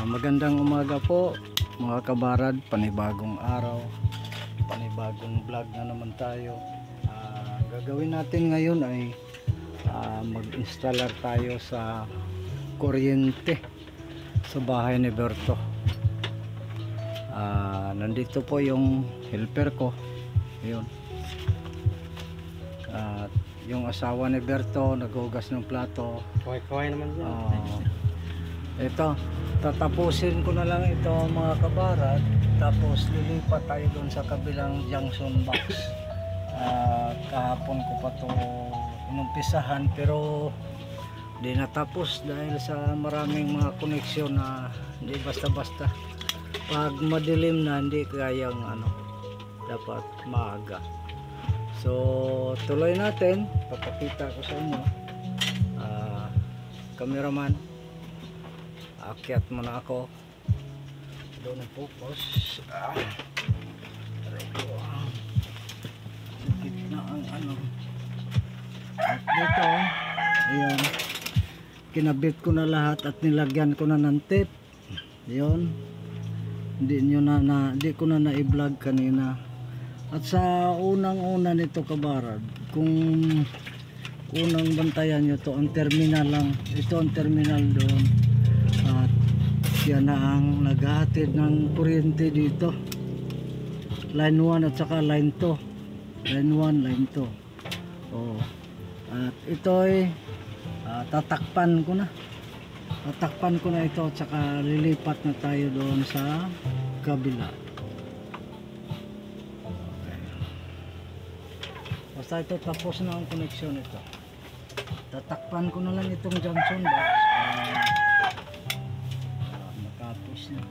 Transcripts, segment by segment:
Magandang umaga po mga kabarad, panibagong araw, panibagong vlog na naman tayo. Gagawin natin ngayon ay mag-installer tayo sa kuryente sa bahay ni Berto. Nandito po yung helper ko, yun. Yung asawa ni Berto naghugas ng plato. Kaway-kaway naman dyan. Ito, tatapusin ko na lang ito mga kabarad, tapos lilipat tayo doon sa kabilang junction box. Kahapon ko pa to inumpisahan pero di natapos dahil sa maraming mga koneksyon na hindi basta-basta. Pag madilim na hindi kayang dapat maaga. So tuloy natin, papakita ko sa inyo. Cameraman, akyat muna ako doon ang focus. Gitna ang at dito ayun, kinabit ko na lahat at nilagyan ko na ng tape. Yun, hindi ko na na-i-vlog kanina. At sa unang-una nito kabarad, kung unang bantayan nyo to, ang terminal lang, ito ang terminal doon. At yan na ang naghahatid ng kuryente dito, line 1 at saka line 2, line 1, line 2. At ito ay tatakpan ko na ito at saka lilipat na tayo doon sa kabila. Okay. Basta ito tapos na ang connection ito, tatakpan ko na lang itong junction box. Matapos na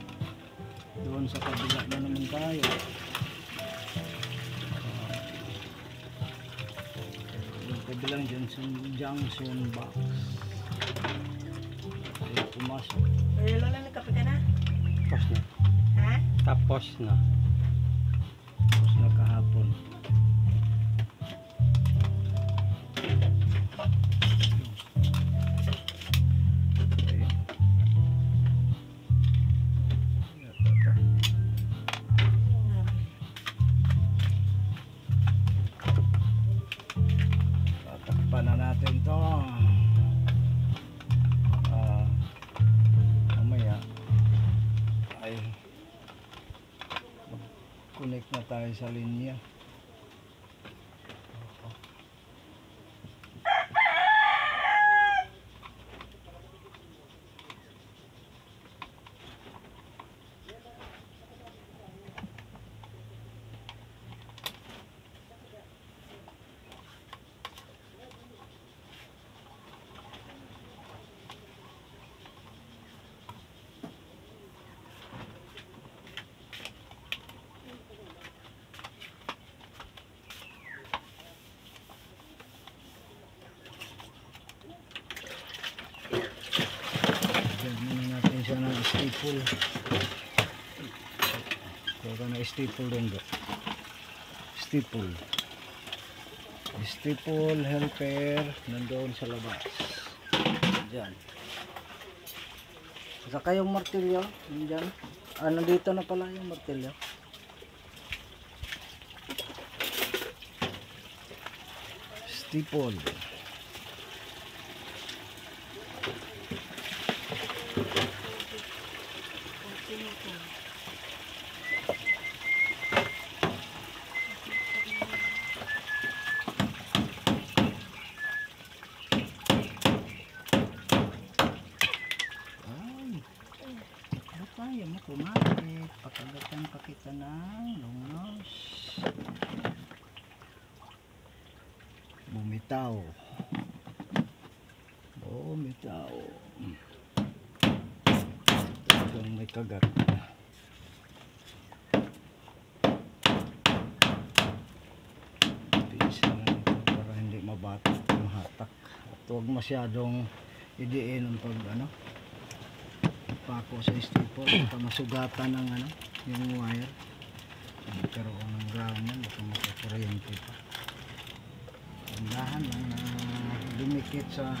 doon sa kabila na naman tayo. Yung kabilang junction box ay pumasok. Lola, nagkape ka na? Tapos na. Ha? Tapos na. Tapos na kahapon. Tatakpan na natin to. Mamaya ay connect na tayo sa linya. Gagawin natin siya ng staple. Kaya na staple din ba? Staple helper nandoon sa labas. Diyan. Saka yung martilyo diyan. Nandito na pala yung martilyo. Staple. Tayo mo kumapit, pakagatan pa kita ng lungos. Bumitaw. Ito may kagat. Pinsa na ito para hindi mabatak, mahatak. At huwag masyadong idiin ang pako sa staple para masugatan ng yung wire. Magkaroon ng ground yan, baka makakuryente pa. Tandahan lang na dumikit sa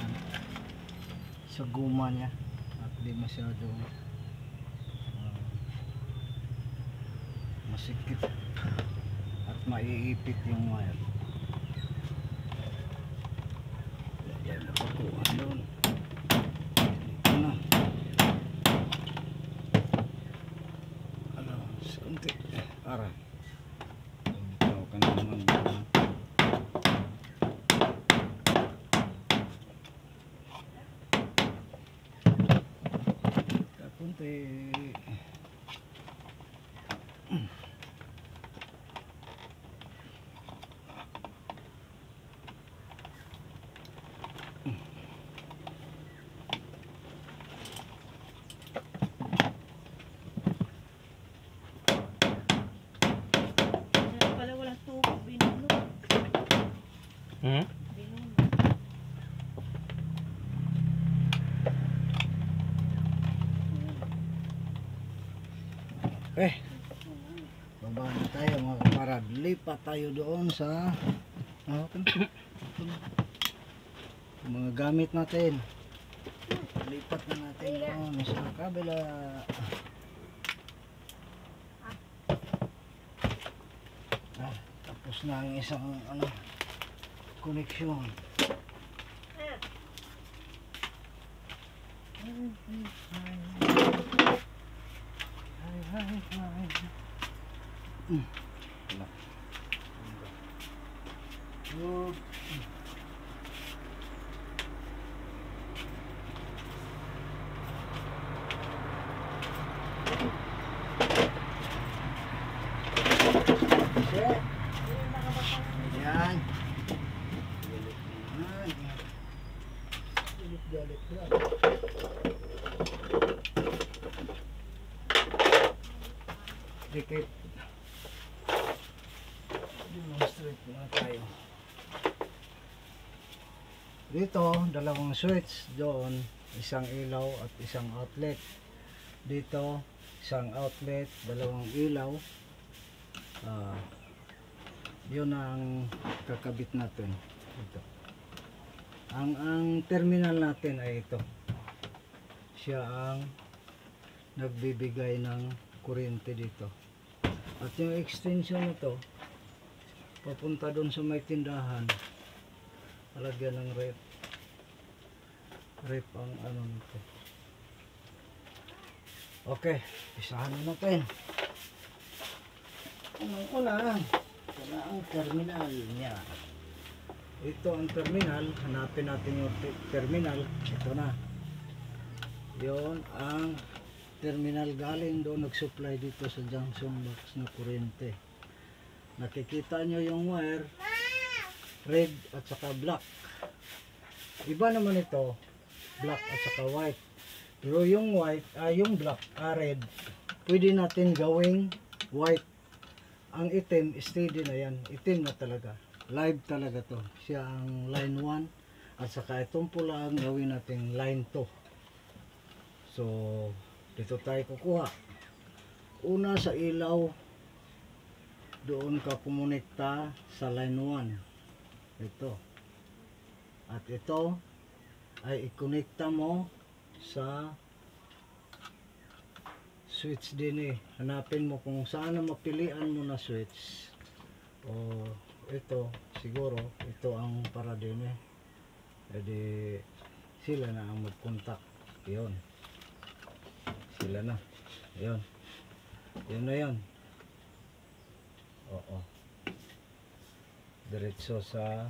guma niya at di masyadong masikip at maiipit yung wire. Yan, napakuha doon. Dito na. Ano, sekunti. Ara. Ito ka naman. Kapunti. Kaya pala walang tubig. Binulog. Hmm? Binulog. Baba na tayo mga kamarad. Lipat tayo doon sa mga gamit natin. Lipat na natin doon sa kabila. Tapos na ang isang koneksyon. Wala. Good. Set. Ayan. Galit. Dikit. Demonstrate muna tayo. Dito, dalawang switch. Doon, isang ilaw at isang outlet. Dito, isang outlet, dalawang ilaw. Yun ang kakabit natin. Ito. Ang terminal natin ay ito. Siya ang nagbibigay ng kuryente dito. At yung extension nito papunta doon sa may tindahan. Alagyan ng rep. Rep ang ano nito. Okay, isahan na natin. Unang-una, ito na ang terminal niya. Ito ang terminal. Hanapin natin yung terminal. Ito na. Yon ang terminal galing doon. Nag-supply dito sa junction box na kuryente. Nakikita nyo yung wire red at saka black. Iba naman ito, black at saka white. Pero yung white, yung black, red, pwede natin gawing white. Ang itim, steady na yan. Itim na talaga. Live talaga to. Siya ang line 1 at saka itong pula ang gawin natin line 2. So, dito tayo kukuha. Una sa ilaw, doon ka kumonekta sa line 1. Ito. At ito ay ikonekta mo sa switch din eh. Hanapin mo kung saan na mapilian mo na switch. O ito, siguro, ito ang para din eh. Jadi, sila na ang mag-contact. Yun. Sila na. Yun. Yun na yun. Oo. Diretso sa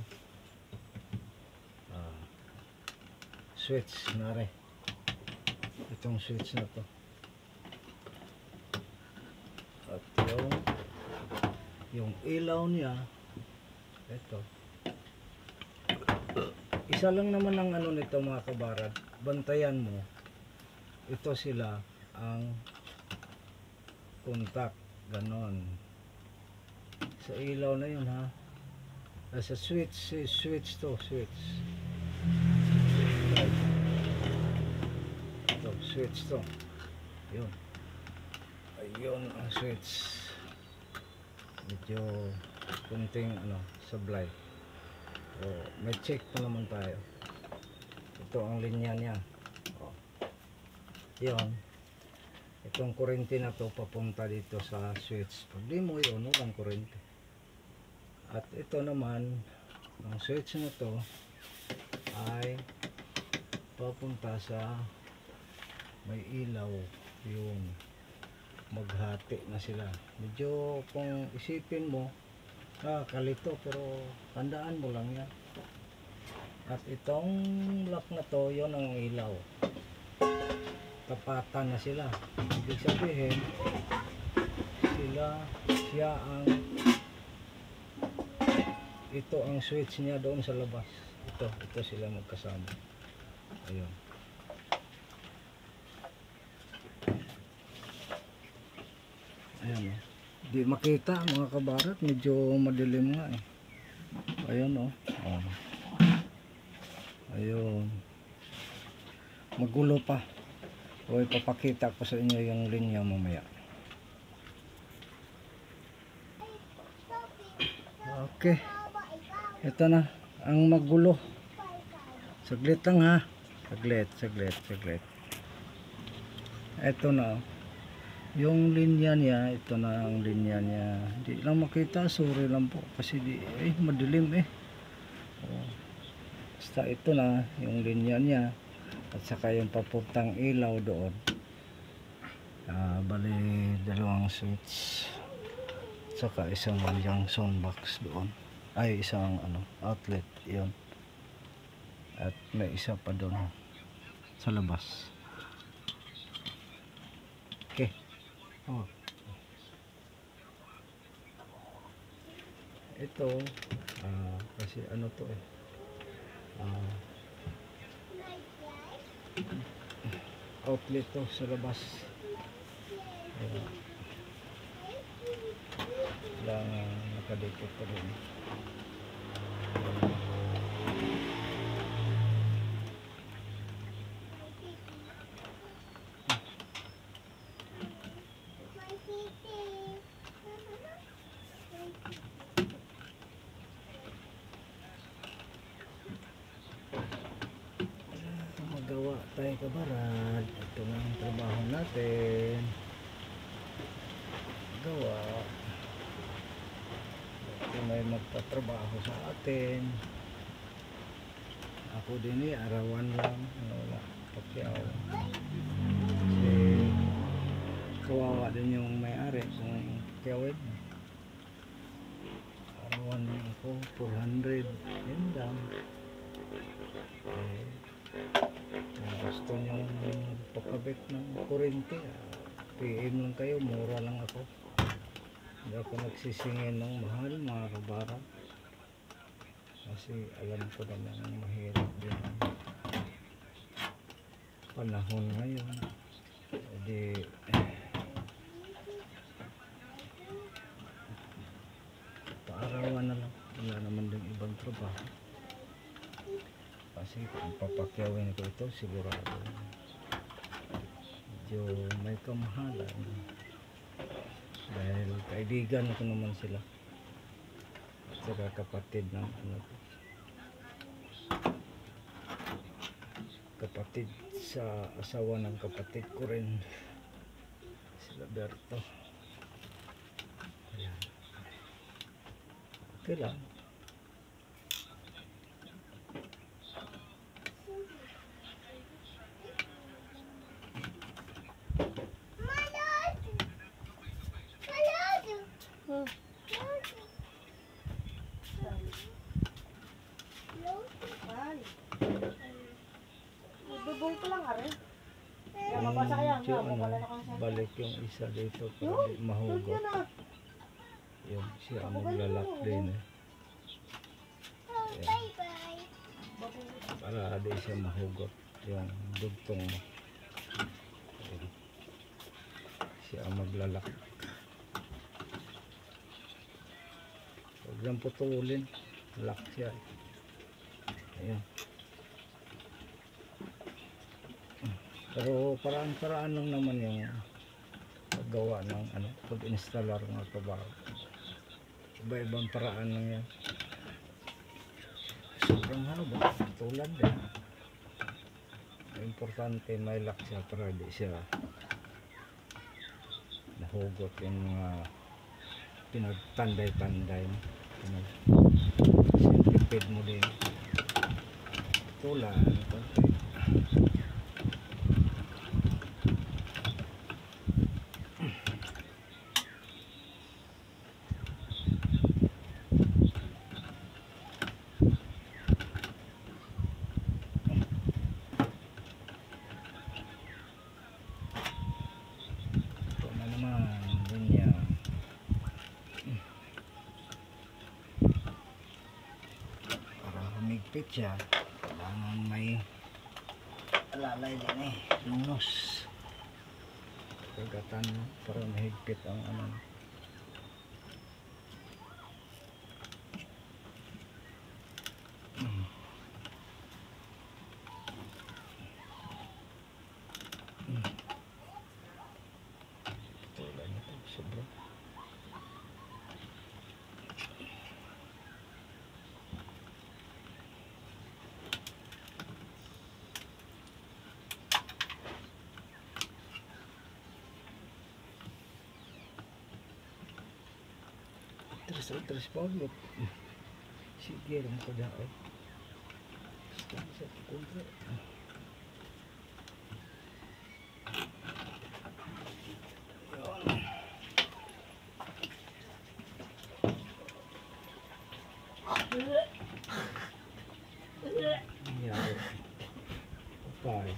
switch na rin. Itong switch na to. At yung ilaw niya, ito. Isa lang naman ang ano nito mga kabarad. Bantayan mo. Ito sila ang contact. Ganon. Sa ilaw na yun ha. Sa switch, switch to, switch. Ito, switch to. Yun. Ayun ang switch. Medyo kunting ano, sablay. O, may check pa naman tayo. Ito ang linya niya. O. Yun. Itong kurente na to papunta dito sa switch. Pag di mo yun, walang kurente. At ito naman, ang switch na to ay papunta sa may ilaw. Yun, maghati na sila. Medyo kung isipin mo, kalito, pero tandaan mo lang yan. At itong lock na to, yun ang ilaw. Tapatan na sila. Ibig sabihin, siya ang ito ang switch niya doon sa labas. Ito sila magkasama. Ayun. Ayan oh. Di makita mga kabarat, medyo madilim nga eh. Ayun oh. Ayun. Magulo pa. O ipapakita ko sa inyo yung linya mamaya. Okay. Ito na ang magulo. Saglit lang ha. Saglit. Ito na. Yung linya niya, ito na ang linya niya. Di lang makita, sorry lang po kasi madilim eh. Basta ito na yung linya niya. At saka yung papuntang ilaw doon. Bali dalawang switch. At saka isang junction box doon. Ay isang outlet yun. At may isa pa doon sa labas. Okay. Ito kasi to eh. Outlet to sa labas. Lang nakadikit pa rin. Magawa tayo kabarad. Ito na ang trabaho natin. Gawa. Ito may magtatrabaho sa atin. Ako din arawan lang. Wala pakyaw. Kasi kawawa din yung may-ari kung pakyawin. Arawan ako 400. Yun lang. Gusto nyo pakabit ng kurente, PM lang kayo, mura lang ako. Hindi ako nagsisingin ng mahal mga kabarang, kasi alam ko naman mahirap din ang panahon ngayon. Jadi paarawan na lang, wala naman din ibang trabaho. Kasi kung papakyawin ko ito, sigurado medyo may kamahalan dahil kaibigan ko naman sila at saka kapatid ng kapatid sa asawa ng kapatid ko rin, sila Berto. Ayan. Okay lang. Bubong ko lang ari. Kaya mabasa kaya balik yung isa dito para di mahugot. Yung siya maglalak din eh. Ayan. Para di siya mahugot yung dugtong mo. Ayan. Siya maglalak. Huwag lang putulin. Lock siya. Ayan. Pero paraan-paraan lang naman yung paggawa ng pag-installer ng trabaho. Iba-ibang paraan lang yan. Sobrang haba, tulad din. Importante may lock siya para di siya nahugot yung mga pinagpanday-panday mo. Sintipid mo din. Tula, konti. Ito na naman, ganyan. Para humigpit siya, kailangan may alalay din eh, lunos. Kagatan mo para mahigpit ang ano. Tulad nito, sobra. Terus Pablo. Sige rin ko dyan eh. Sa kontra. Yan. Okay.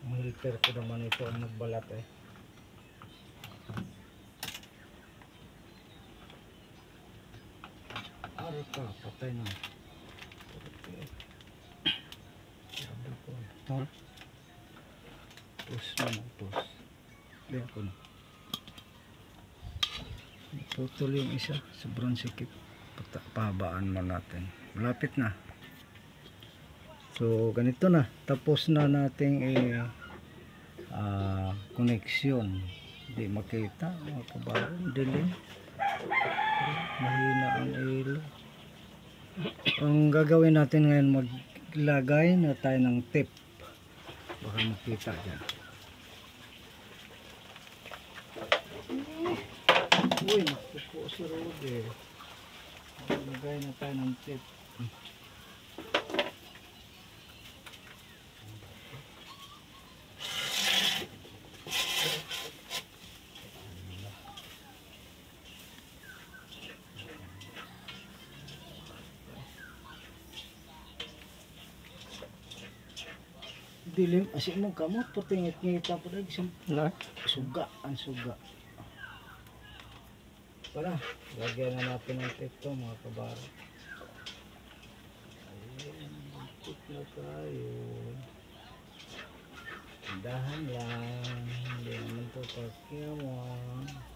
Ang ko naman ito ang nagbalat eh. Araw ka, patay na. Sabi ko. Pus na na, pus. Lihat ko na. Putol yung isa, sobrang sikip. Pahabaan mo natin. Malapit na. So ganito na. Tapos na nating koneksyon. Hindi makita mga kabaron. Dilim. Mahina ang ilo. Ang gagawin natin ngayon, maglagay na tayo ng tip. Baka makita dyan. Uy, nakupo si Rudy. Maglagay na tayo ng tip. Dilim, asin mo kamot, patingit-ngita po dahil isang suga, ang suga. Wala, lagyan na natin ng tip to mga kabaro. Ayan, tip na tayo. Dahan lang, hindi naman ito pagkiyawan.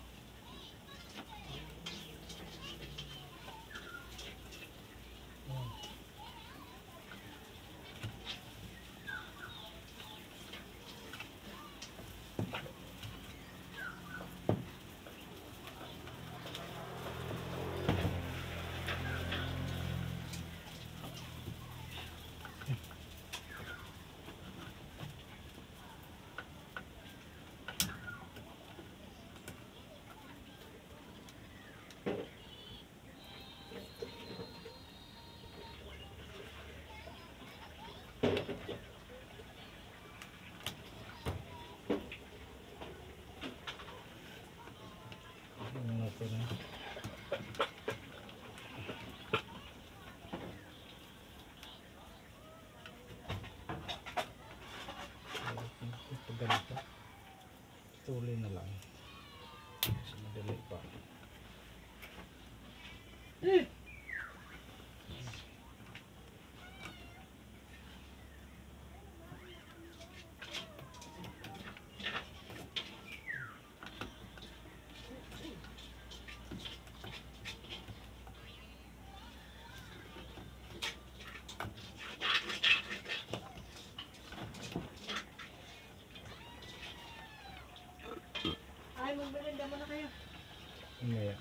Ganito, tuloy na lang. Mas madali pa. Ay, magmerinda muna kayo. Umaya.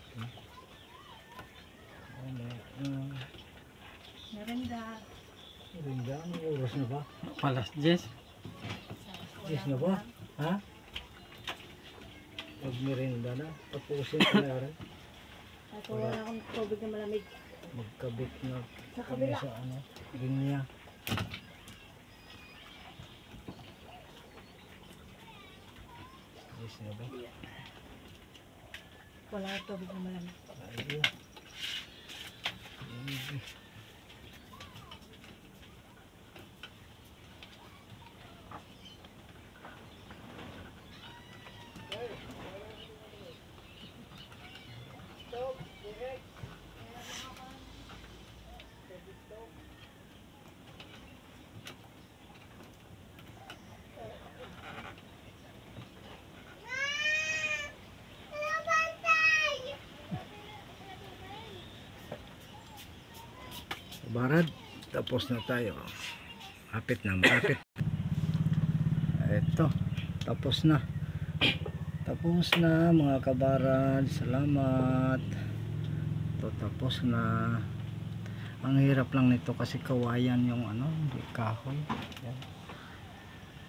Merinda. Rinda, anong oras na ba? Alas 10. 10 na ba? Ha? Magmerinda na. Tapusin ko na rin. At wala akong tubig na malamig. Magkabit na Sa kami kabila. sa ano. Linya. Yes na ba? Wala akong tubig na malamig. Ayun. Ayun. Barad, tapos na tayo. Hapit na, malapit. Eto, tapos na. Tapos na mga kabarad. Salamat. Ito, tapos na. Ang hirap lang nito kasi kawayan yung ano, hindi kahoy. Yan.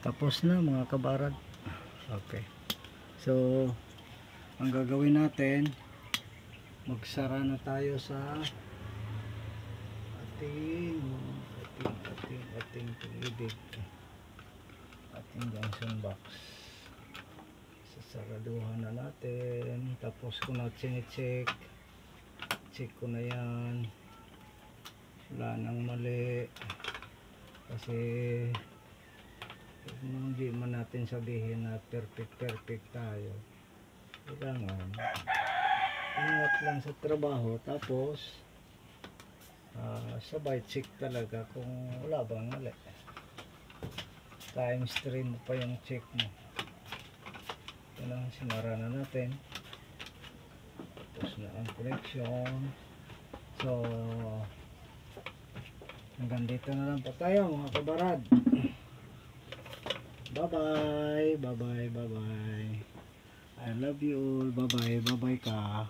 Tapos na mga kabarad. Okay. So, ang gagawin natin, magsara na tayo sa ating tubig, ating junction box. Sasaraduhan na natin. Tapos ko na check ko na yan, wala nang mali kasi hindi man natin sabihin na perfect tayo. Kailangan ingat lang sa trabaho, tapos sabay check talaga kung wala bang mali. Times 3 mo pa yung check mo. Ito lang, sinara na natin. Tapos na ang connection. So hanggang dito na lang po tayo mga kabarad. Bye-bye. I love you all. Bye-bye ka.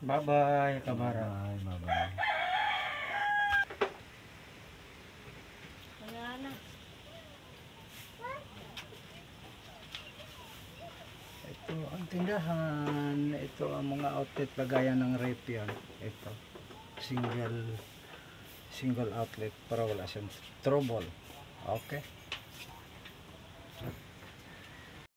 Bye-bye, kabara. Bye-bye. Wala na. Ito ang tindahan. Ito ang mga outlet lagayan ng rep yan. Ito. Single outlet para wala siyang trouble. Okay.